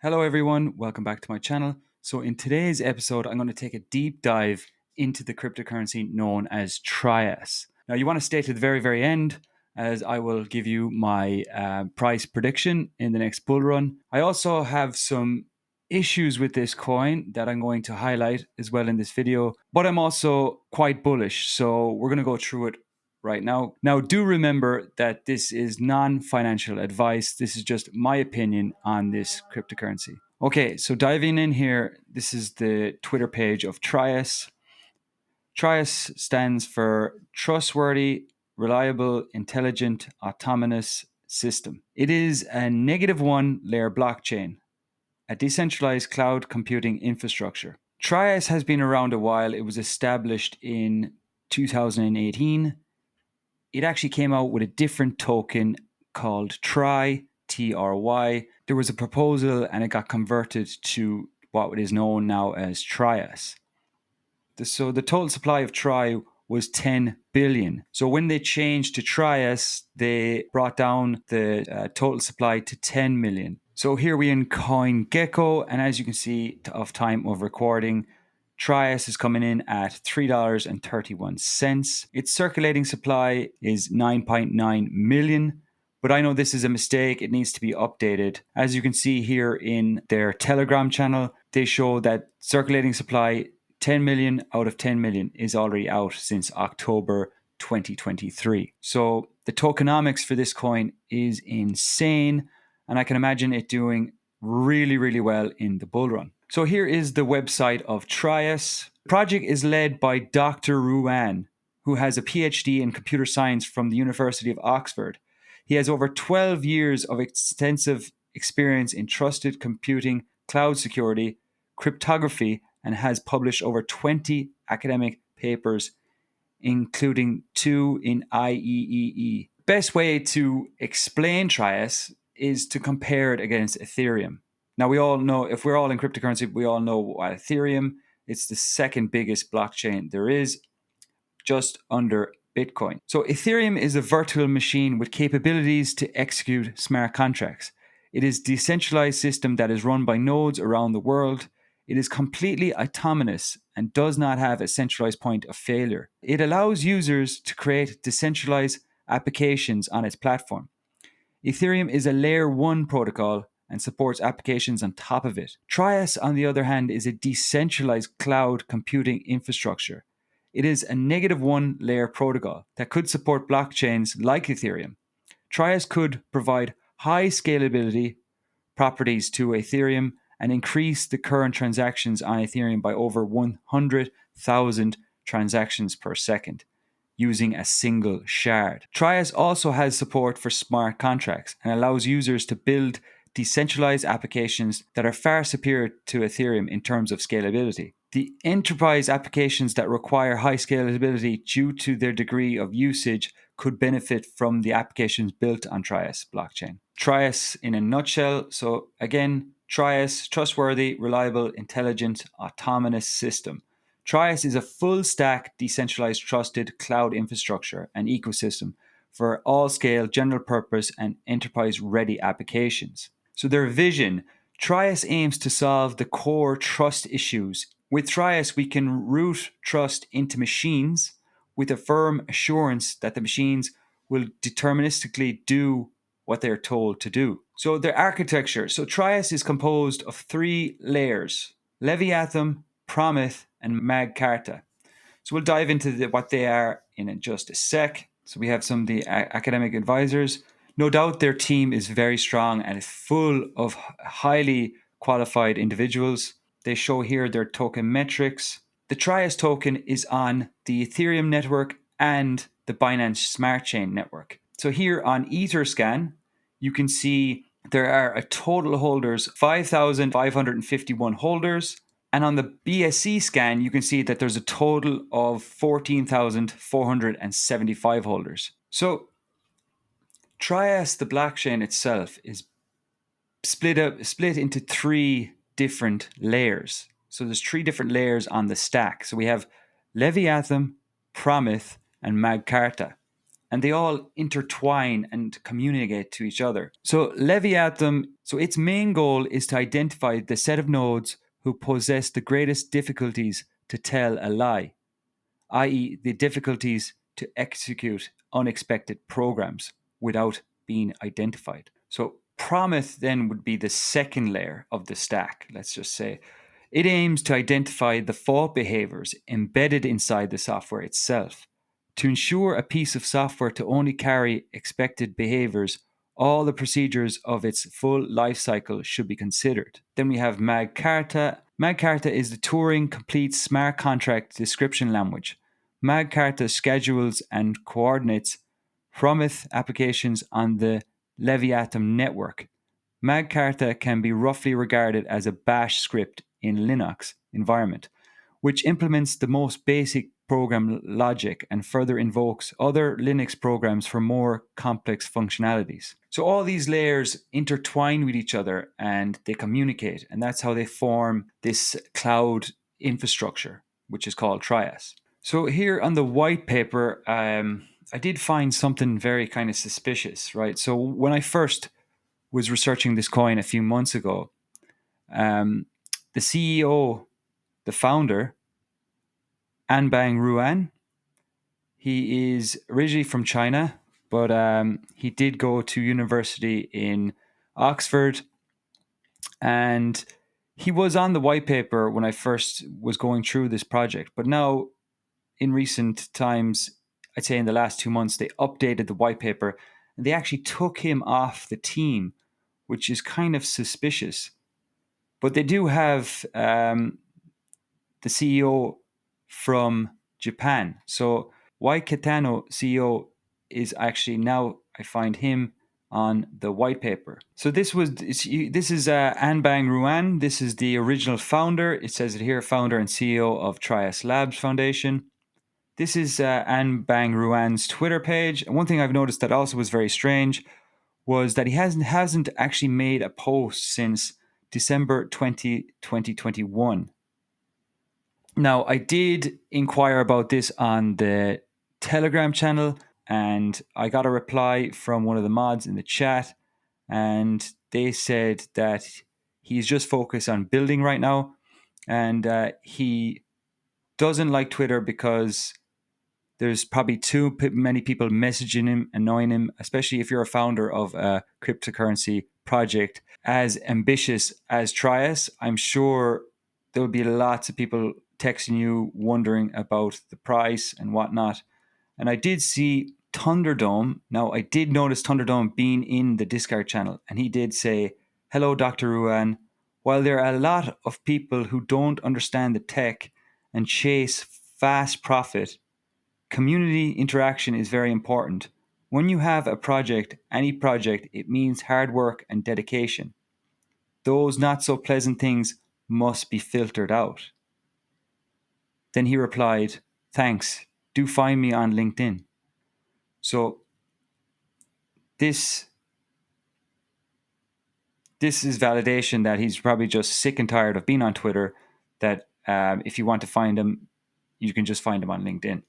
Hello, everyone. Welcome back to my channel. So, in today's episode, I'm going to take a deep dive into the cryptocurrency known as Trias. Now, you want to stay to the very, very end as I will give you my price prediction in the next bull run. I also have some issues with this coin that I'm going to highlight as well in this video, but I'm also quite bullish. So, we're going to go through it right now. Now, do remember that this is non-financial advice. This is just my opinion on this cryptocurrency. Okay, so diving in here, this is the Twitter page of Trias. Trias stands for Trustworthy, Reliable, Intelligent, Autonomous System. It is a -1 layer blockchain, a decentralized cloud computing infrastructure. Trias has been around a while. It was established in 2018. It actually came out with a different token called Try. There was a proposal and it got converted to what is known now as Trias. So the total supply of Try was 10 billion. So when they changed to Trias, they brought down the total supply to 10 million. So here we in CoinGecko, and as you can see of time of recording, Trias is coming in at $3.31. Its circulating supply is 9.9 million. But I know this is a mistake. It needs to be updated. As you can see here in their Telegram channel, they show that circulating supply 10 million out of 10 million is already out since October 2023. So the tokenomics for this coin is insane. And I can imagine it doing really, really well in the bull run. So here is the website of Trias. The project is led by Dr. Ruan, who has a PhD in computer science from the University of Oxford. He has over 12 years of extensive experience in trusted computing, cloud security, cryptography, and has published over 20 academic papers, including 2 in IEEE. Best way to explain Trias is to compare it against Ethereum. Now, we all know, if we're all in cryptocurrency, we all know what Ethereum, it's the second biggest blockchain there is, just under Bitcoin. So Ethereum is a virtual machine with capabilities to execute smart contracts. It is a decentralized system that is run by nodes around the world. It is completely autonomous and does not have a centralized point of failure. It allows users to create decentralized applications on its platform. Ethereum is a layer 1 protocol and supports applications on top of it. Trias, on the other hand, is a decentralized cloud computing infrastructure. It is a -1 layer protocol that could support blockchains like Ethereum. Trias could provide high scalability properties to Ethereum and increase the current transactions on Ethereum by over 100,000 transactions per second using a single shard. Trias also has support for smart contracts and allows users to build decentralized applications that are far superior to Ethereum in terms of scalability. The enterprise applications that require high scalability due to their degree of usage could benefit from the applications built on Trias blockchain. Trias in a nutshell. So again, Trias, trustworthy, reliable, intelligent, autonomous system. Trias is a full stack, decentralized, trusted cloud infrastructure and ecosystem for all scale, general purpose, and enterprise ready applications. So their vision, Trias aims to solve the core trust issues. With Trias, we can root trust into machines with a firm assurance that the machines will deterministically do what they're told to do. So their architecture. So Trias is composed of 3 layers: Leviathan, Promise, and Magcarta. So we'll dive into what they are in just a sec. So we have some of the academic advisors. No doubt their team is very strong and is full of highly qualified individuals. They show here their token metrics. The Trias token is on the Ethereum network and the Binance Smart Chain network. So here on Etherscan, you can see there are a total holders, 5,551 holders. And on the BSC scan, you can see that there's a total of 14,475 holders. So Trias, the blockchain itself, is split into 3 different layers. So there's 3 different layers on the stack. So we have Leviathan, Promise, and Magcarta. and they all intertwine and communicate to each other. So Leviathan, so its main goal is to identify the set of nodes who possess the greatest difficulties to tell a lie, i.e., the difficulties to execute unexpected programs without being identified. So Promise then would be the second layer of the stack, let's just say. It aims to identify the fault behaviors embedded inside the software itself. To ensure a piece of software to only carry expected behaviors, all the procedures of its full life cycle should be considered. Then we have Magkarta. Magkarta is the Turing complete smart contract description language. Magkarta schedules and coordinates Prometheus applications on the Leviathan network. Magkarta can be roughly regarded as a bash script in Linux environment, which implements the most basic program logic and further invokes other Linux programs for more complex functionalities. So all these layers intertwine with each other and they communicate, and that's how they form this cloud infrastructure, which is called Trias. So here on the white paper, I did find something very kind of suspicious, right? So when I first was researching this coin a few months ago, the CEO, the founder, Anbang Ruan, he is originally from China, but he did go to university in Oxford, and he was on the white paper when I first was going through this project. But now, in recent times, I'd say in the last 2 months, they updated the white paper and they actually took him off the team, which is kind of suspicious. But they do have the CEO from Japan. So Waikitano CEO is actually now, I find him on the white paper. So this is Anbang Ruan. This is the original founder. It says it here, founder and CEO of Trias Labs Foundation. This is Anbang Ruan's Twitter page. And one thing I've noticed that also was very strange was that he hasn't actually made a post since December 2021. Now, I did inquire about this on the Telegram channel, and I got a reply from one of the mods in the chat, and they said that he's just focused on building right now, and he doesn't like Twitter because there's probably too many people messaging him, annoying him, especially if you're a founder of a cryptocurrency project as ambitious as Trias. I'm sure there will be lots of people texting you, wondering about the price and whatnot. And I did see Thunderdome. Now, I did notice Thunderdome being in the Discord channel, and he did say, "Hello, Dr. Ruan. While there are a lot of people who don't understand the tech and chase fast profit, community interaction is very important. When you have a project, any project, it means hard work and dedication. Those not so pleasant things must be filtered out." Then he replied, "Thanks. Do find me on LinkedIn." So this is validation that he's probably just sick and tired of being on Twitter, that if you want to find him, you can just find him on LinkedIn.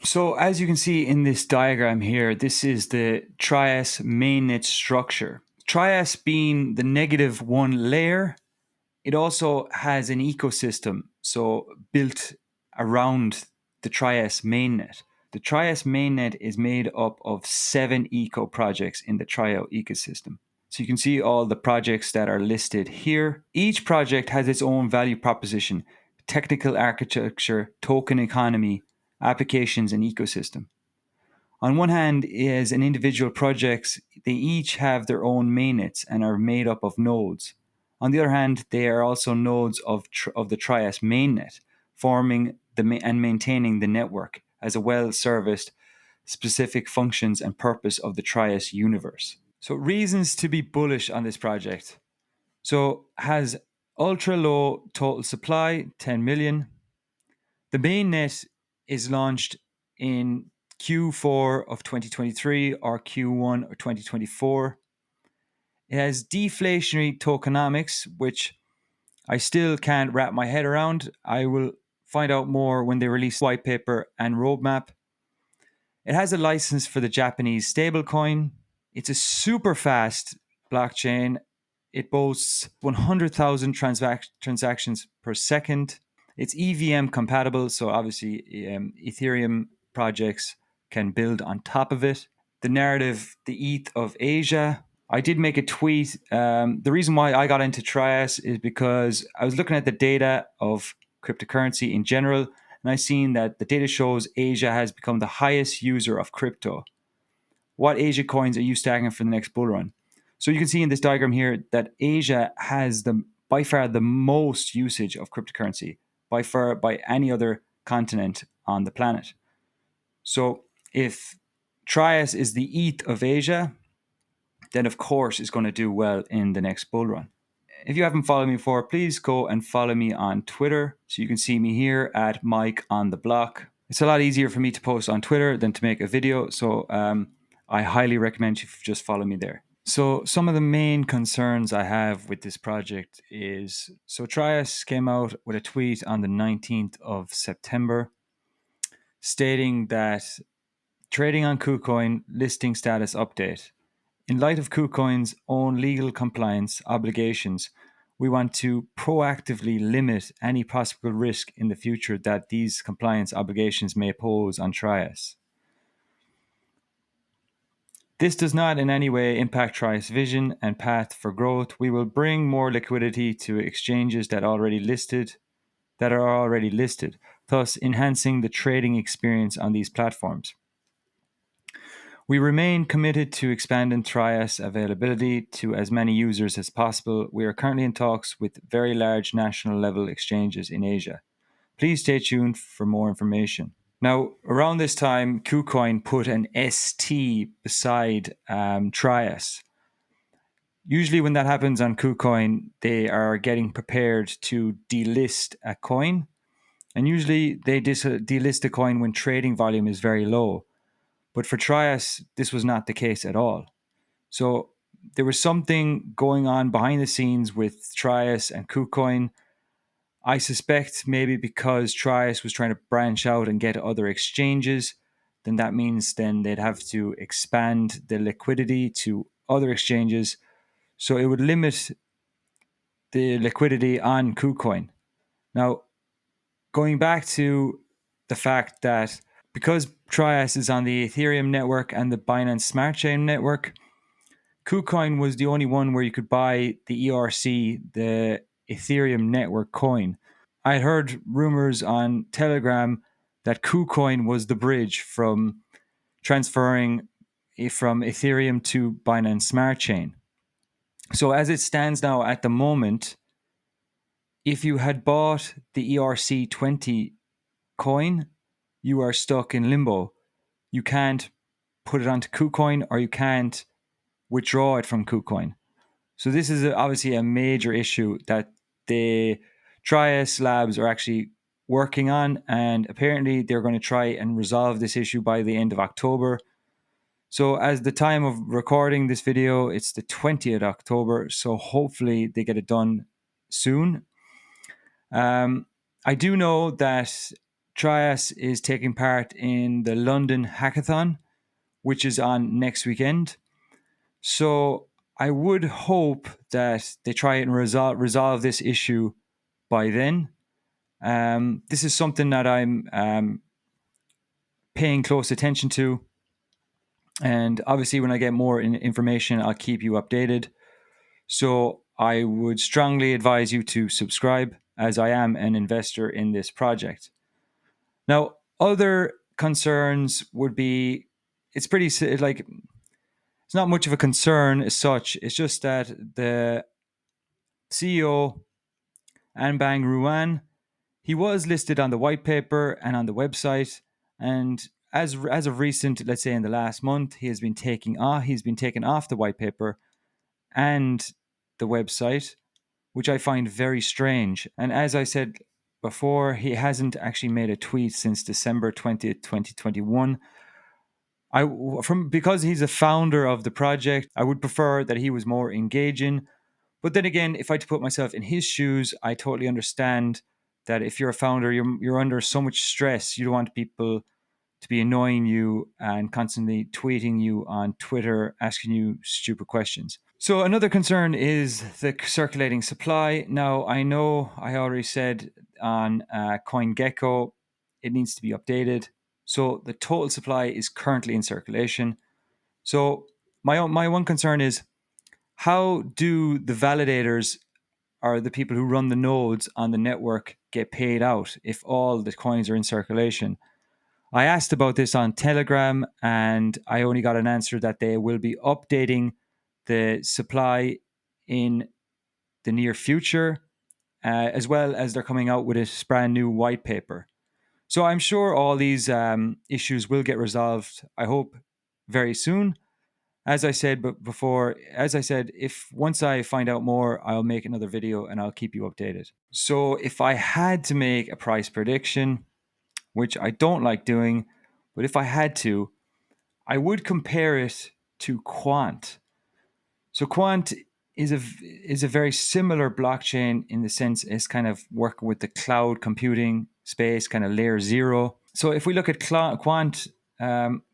So as you can see in this diagram here, this is the Trias mainnet structure. Trias being the -1 layer, it also has an ecosystem, so built around the Trias mainnet. The Trias mainnet is made up of 7 eco projects in the Trio ecosystem. So you can see all the projects that are listed here. Each project has its own value proposition, technical architecture, token economy, applications, and ecosystem. On one hand, as an individual projects, they each have their own mainnets and are made up of nodes. On the other hand, they are also nodes of the Trias mainnet, forming and maintaining the network as a well-serviced specific functions and purpose of the Trias universe. So reasons to be bullish on this project. So has ultra low total supply, 10 million. The mainnet is launched in Q4 of 2023 or Q1 of 2024. It has deflationary tokenomics, which I still can't wrap my head around. I will find out more when they release white paper and roadmap. It has a license for the Japanese stablecoin. It's a super fast blockchain. It boasts 100,000 transactions per second. It's EVM compatible, so obviously Ethereum projects can build on top of it. The narrative, the ETH of Asia. I did make a tweet. The reason why I got into Trias is because I was looking at the data of cryptocurrency in general, and I seen that the data shows Asia has become the highest user of crypto. What Asia coins are you stacking for the next bull run? So you can see in this diagram here that Asia has by far the most usage of cryptocurrency by any other continent on the planet. So if Trias is the ETH of Asia, then of course it's going to do well in the next bull run. If you haven't followed me before, please go and follow me on Twitter. So you can see me here at Mike on the Block. It's a lot easier for me to post on Twitter than to make a video. So I highly recommend you just follow me there. So some of the main concerns I have with this project is, so Trias came out with a tweet on the 19th of September stating that trading on KuCoin listing status update. In light of KuCoin's own legal compliance obligations, we want to proactively limit any possible risk in the future that these compliance obligations may pose on Trias. This does not in any way impact Trias' vision and path for growth. We will bring more liquidity to exchanges that are already listed, thus enhancing the trading experience on these platforms. We remain committed to expanding Trias availability to as many users as possible. We are currently in talks with very large national level exchanges in Asia. Please stay tuned for more information. Now, around this time, KuCoin put an ST beside Trias. Usually when that happens on KuCoin, they are getting prepared to delist a coin. And usually they delist a coin when trading volume is very low. But for Trias, this was not the case at all. So there was something going on behind the scenes with Trias and KuCoin. I suspect maybe because Trias was trying to branch out and get other exchanges, then that means then they'd have to expand the liquidity to other exchanges. So it would limit the liquidity on KuCoin. Now, going back to the fact that because Trias is on the Ethereum network and the Binance Smart Chain network, KuCoin was the only one where you could buy the ERC, the Ethereum network coin. I had heard rumors on Telegram that KuCoin was the bridge from transferring from Ethereum to Binance Smart Chain. So as it stands now at the moment, if you had bought the ERC20 coin, you are stuck in limbo. You can't put it onto KuCoin or you can't withdraw it from KuCoin. So this is obviously a major issue that the Trias labs are actually working on, and apparently they're going to try and resolve this issue by the end of October. So as the time of recording this video, it's the 20th October, so hopefully they get it done soon. I do know that Trias is taking part in the London Hackathon, which is on next weekend. So I would hope that they try and resolve this issue by then. This is something that I'm paying close attention to. And obviously, when I get more information, I'll keep you updated. So I would strongly advise you to subscribe, as I am an investor in this project. Now, other concerns would be, it's not much of a concern as such. It's just that the CEO, Anbang Ruan, he was listed on the white paper and on the website. And as of recent, let's say in the last month, he's been taken off the white paper and the website, which I find very strange. And as I said before, he hasn't actually made a tweet since December 20th, 2021. Because he's a founder of the project, I would prefer that he was more engaging. But then again, if I had to put myself in his shoes, I totally understand that if you're a founder, you're under so much stress. You don't want people to be annoying you and constantly tweeting you on Twitter, asking you stupid questions. So another concern is the circulating supply. Now, I know I already said on CoinGecko, it needs to be updated. So the total supply is currently in circulation. So my one concern is, how do the validators or the people who run the nodes on the network get paid out if all the coins are in circulation? I asked about this on Telegram and I only got an answer that they will be updating the supply in the near future, as well as they're coming out with a brand new white paper. So I'm sure all these issues will get resolved, I hope, very soon. As I said before, if once I find out more, I'll make another video and I'll keep you updated. So if I had to make a price prediction, which I don't like doing, but if I had to, I would compare it to Quant. So Quant is a very similar blockchain in the sense it's kind of working with the cloud computing space, kind of layer zero. So if we look at Quant,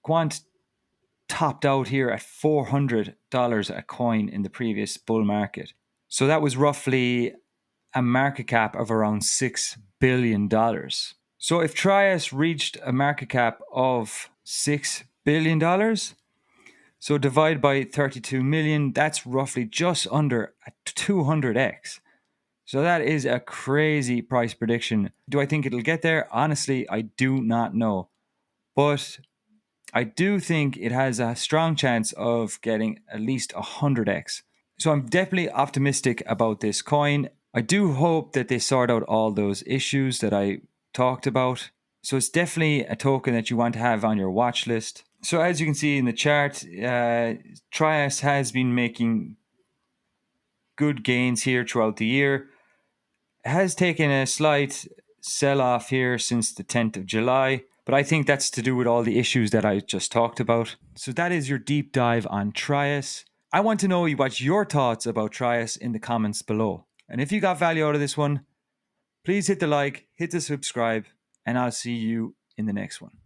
Quant topped out here at $400 a coin in the previous bull market. So that was roughly a market cap of around $6 billion. So if Trias reached a market cap of $6 billion, so divide by 32 million, that's roughly just under a 200x. So that is a crazy price prediction. Do I think it'll get there? Honestly, I do not know. But I do think it has a strong chance of getting at least 100x. So I'm definitely optimistic about this coin. I do hope that they sort out all those issues that I talked about. So it's definitely a token that you want to have on your watch list. So as you can see in the chart, Trias has been making good gains here throughout the year. It has taken a slight sell-off here since the 10th of July, but I think that's to do with all the issues that I just talked about. So that is your deep dive on Trias. I want to know what your thoughts about Trias in the comments below. And if you got value out of this one, please hit the like, hit the subscribe, and I'll see you in the next one.